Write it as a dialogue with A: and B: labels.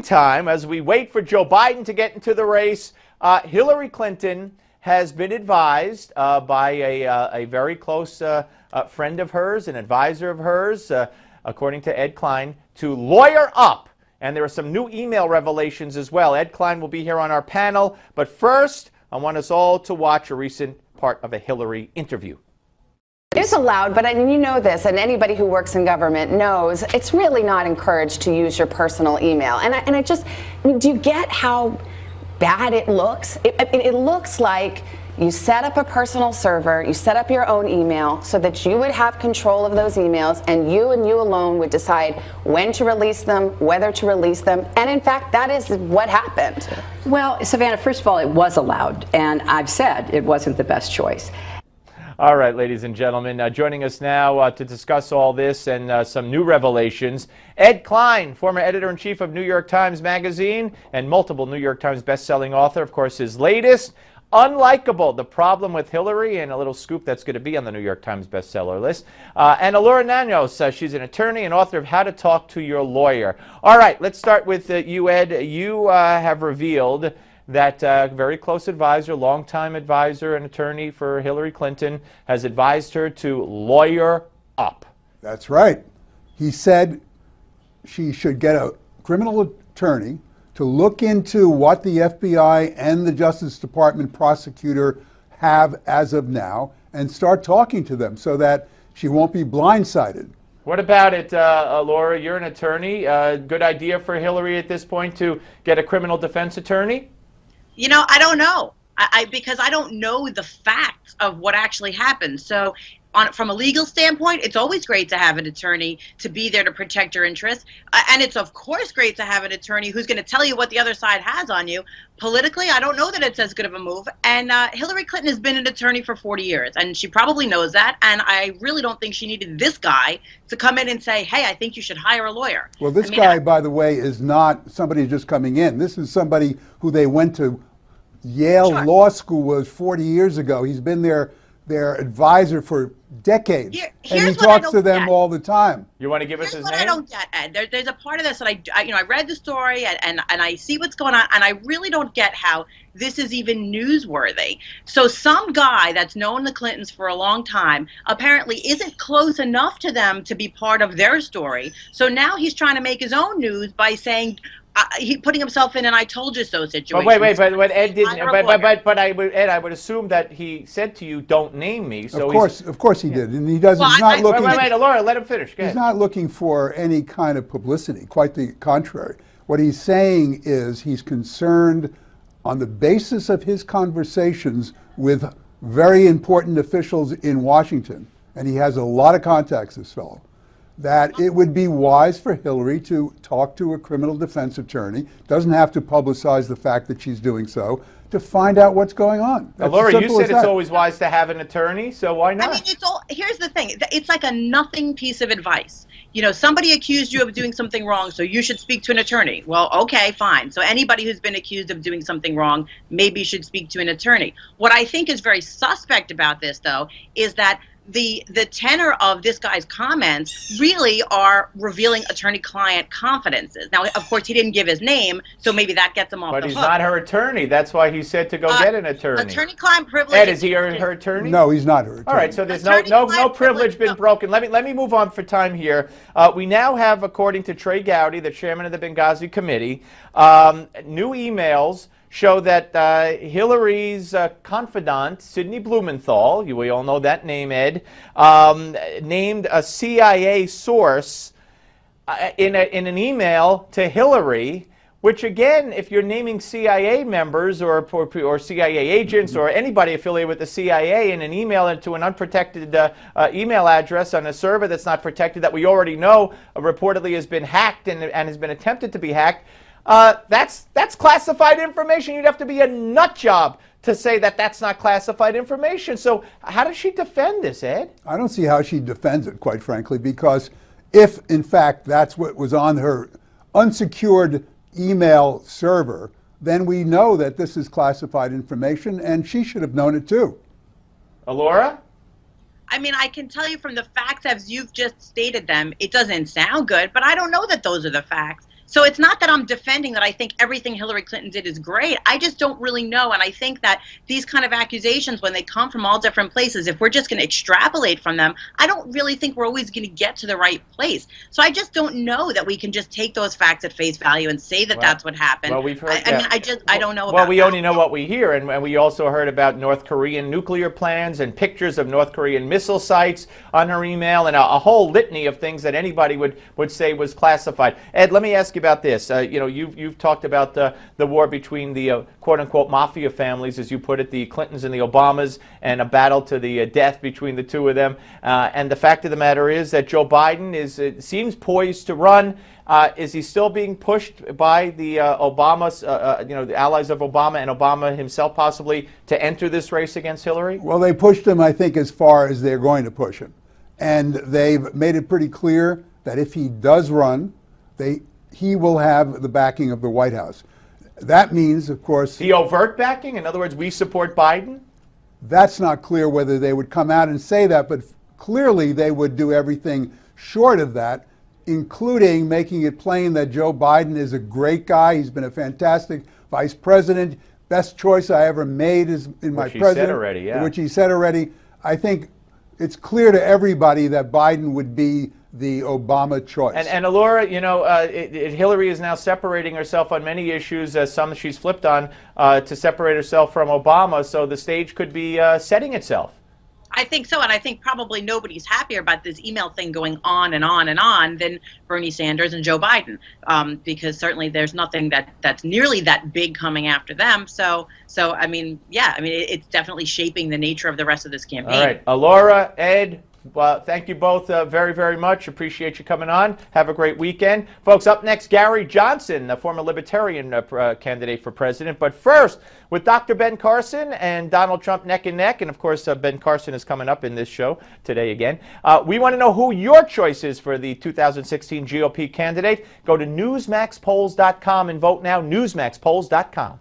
A: meantime, as we wait for Joe Biden to get into the race, Hillary Clinton has been advised by a very close friend of hers, an advisor of hers, according to Ed Klein, to lawyer up. And there are some new email revelations as well. Ed Klein will be here on our panel. But first, I want us all to watch a recent part of a Hillary interview.
B: It is allowed, but you know this, and anybody who works in government knows, it's really not encouraged to use your personal email. And I just, do you get how bad it looks? It looks like you set up a personal server, you set up your own email so that you would have control of those emails, and you alone would decide when to release them, whether to release them. And in fact, that is what happened.
C: Well, Savannah, first of all, it was allowed, and I've said it wasn't the best choice.
A: All right, ladies and gentlemen, joining us now to discuss all this and some new revelations, Ed Klein, former editor-in-chief of New York Times Magazine and multiple New York Times best-selling author. Of course, his latest, Unlikable, The Problem with Hillary, and a little scoop that's going to be on the New York Times bestseller list. And Elura Nanos, she's an attorney and author of How to Talk to Your Lawyer. All right, let's start with you, Ed. You have revealed that very close advisor, longtime advisor and attorney for Hillary Clinton, has advised her to lawyer up.
D: That's right. He said she should get a criminal attorney to look into what the FBI and the Justice Department prosecutor have as of now and start talking to them so that she won't be blindsided.
A: What about it, Laura? You're an attorney. Good idea for Hillary at this point to get a criminal defense attorney?
E: You know, I don't know, because I don't know the facts of what actually happened. So from a legal standpoint, it's always great to have an attorney to be there to protect your interests. And it's, of course, great to have an attorney who's going to tell you what the other side has on you. Politically, I don't know that it's as good of a move. And Hillary Clinton has been an attorney for 40 years, and she probably knows that. And I really don't think she needed this guy to come in and say, hey, I think you should hire a lawyer.
D: Well, this guy, by the way, is not somebody just coming in. This is somebody who they went to Yale Law School was 40 years ago. He's been their advisor for decades, and he talks to them all the time.
A: You want to give us his name?
E: I don't get, Ed. There's a part of this that I read the story and I see what's going on, and I really don't get how this is even newsworthy. So some guy that's known the Clintons for a long time apparently isn't close enough to them to be part of their story. So now he's trying to make his own news by saying, he putting himself in an "I told you so" situation.
A: But wait, but Ed didn't. But I would assume that he said to you, "Don't name me." So
D: of course he did, and he doesn't. Well, he's not looking.
A: Wait, Laura, let him finish.
D: He's not looking for any kind of publicity. Quite the contrary. What he's saying is he's concerned, on the basis of his conversations with very important officials in Washington, and he has a lot of contacts. This fellow. That it would be wise for Hillary to talk to a criminal defense attorney, doesn't have to publicize the fact that she's doing so, to find out what's going on.
A: Laura, you said it's always wise to have an attorney, so why not?
E: I mean, here's the thing. It's like a nothing piece of advice. You know, somebody accused you of doing something wrong, so you should speak to an attorney. Well, okay, fine. So anybody who's been accused of doing something wrong maybe should speak to an attorney. What I think is very suspect about this, though, is that the tenor of this guy's comments really are revealing attorney-client confidences. Now, of course, he didn't give his name, so maybe that gets him off the hook.
A: But he's not her attorney. That's why he said to go get an attorney.
E: Attorney-client privilege.
A: Ed, is he her attorney?
D: No, he's not her attorney.
A: All right, so there's no privilege been broken. Let me move on for time here. We now have, according to Trey Gowdy, the chairman of the Benghazi Committee, new emails show that Hillary's confidant, Sidney Blumenthal, we all know that name, Ed, named a CIA source in an email to Hillary, which again, if you're naming CIA members or CIA agents or anybody affiliated with the CIA in an email into an unprotected email address on a server that's not protected, that we already know reportedly has been hacked and has been attempted to be hacked, that's classified information. You'd have to be a nut job to say that that's not classified information. So how does she defend this, Ed?
D: I don't see how she defends it, quite frankly, because if, in fact, that's what was on her unsecured email server, then we know that this is classified information, and she should have known it too.
A: Elura?
E: I mean, I can tell you from the facts as you've just stated them, it doesn't sound good, but I don't know that those are the facts. So it's not that I'm defending that I think everything Hillary Clinton did is great. I just don't really know. And I think that these kind of accusations, when they come from all different places, if we're just going to extrapolate from them, I don't really think we're always going to get to the right place. So I just don't know that we can just take those facts at face value and say that that's what happened.
A: Well, we've heard
E: I don't know about
A: Well, we
E: that.
A: only know what we hear, and we also heard about North Korean nuclear plans and pictures of North Korean missile sites on her email, and a whole litany of things that anybody would say was classified. Ed, let me ask you about this. You've talked about the war between the quote-unquote mafia families, as you put it, the Clintons and the Obamas, and a battle to the death between the two of them. And the fact of the matter is that Joe Biden seems poised to run. Is he still being pushed by the Obamas, the allies of Obama and Obama himself possibly, to enter this race against Hillary?
D: Well, they pushed him, I think, as far as they're going to push him. And they've made it pretty clear that if he does run, he will have the backing of the White House. That means, of course...
A: The overt backing? In other words, we support Biden?
D: That's not clear whether they would come out and say that, but clearly they would do everything short of that, including making it plain that Joe Biden is a great guy. He's been a fantastic vice president. Best choice I ever made is in my president. Which he said already, yeah. Which he said already. I think it's clear to everybody that Biden would be the Obama choice.
A: And Elura, Hillary is now separating herself on many issues, some she's flipped on, to separate herself from Obama, so the stage could be setting itself.
E: I think so, and I think probably nobody's happier about this email thing going on and on and on than Bernie Sanders and Joe Biden, because certainly there's nothing that's nearly that big coming after them. So I mean, yeah, I mean, it's definitely shaping the nature of the rest of this campaign.
A: All right, Elura, Ed, thank you both very, very much. Appreciate you coming on. Have a great weekend. Folks, up next, Gary Johnson, a former Libertarian candidate for president. But first, with Dr. Ben Carson and Donald Trump neck and neck, and of course, Ben Carson is coming up in this show today again. We want to know who your choice is for the 2016 GOP candidate. Go to newsmaxpolls.com and vote now, newsmaxpolls.com.